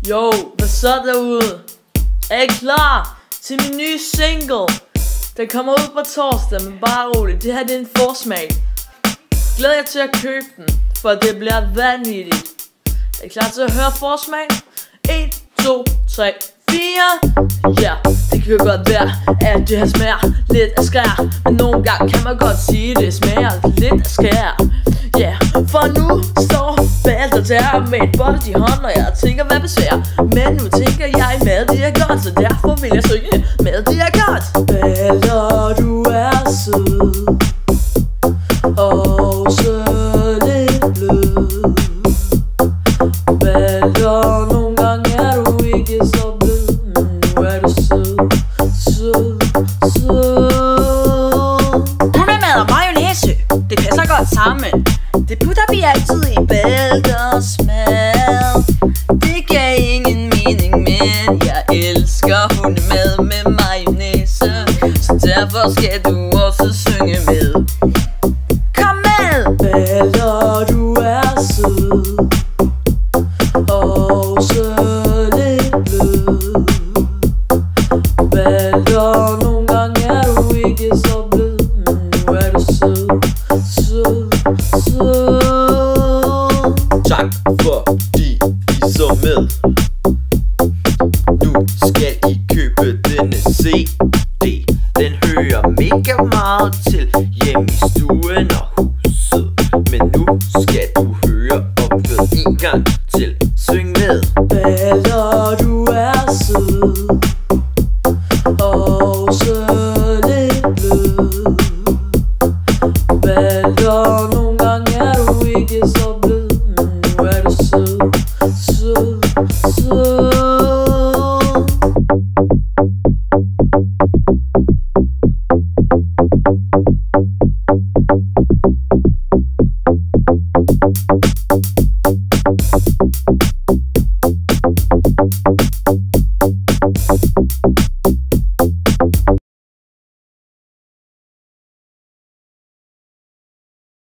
Jo, hvad så derude? Er I klar til min nye single? Den kommer ud på torsdag, men bare roligt, det her det er en forsmag. Glæder jer til at købe den, for det bliver vanvittigt. Er I klar til at høre forsmagen? 1, 2, 3, 4. Ja, det kan jo godt være, at det her smager lidt af skær, men nogle gange kan man godt sige, at det smager lidt af skær. Ja, for nu står Balder der med et bold i hånden, og jeg tænker, hvad besvær. Men nu tænker jeg, mad det er godt, så derfor vil jeg synge mad det er godt. Balder, du er sød og så lidt blød. Balder, nogle gange er du ikke så blød, men nu er du sød, sød, sød. Hundemad og mayonnaise, det passer godt sammen. Det putter vi altid i Balders mad. Det gav ingen mening, men jeg elsker hundemad med mayonnaise, så derfor skal du også synge med. Kom med! Balder, du er sød og så lidt blød. Balder, nogle gange er du ikke så blød, men nu er du sød, sød, sød. Tak fordi I så med. Nu skal I købe denne CD. Den hører mega meget til hjemme i stuen og huset. Men nu skal du høre opført en gang til. Syng med. Balder, du er sød og så lidt blød. Balder, nogle gange er du ikke så blød, men nu er du sød, sød, sød.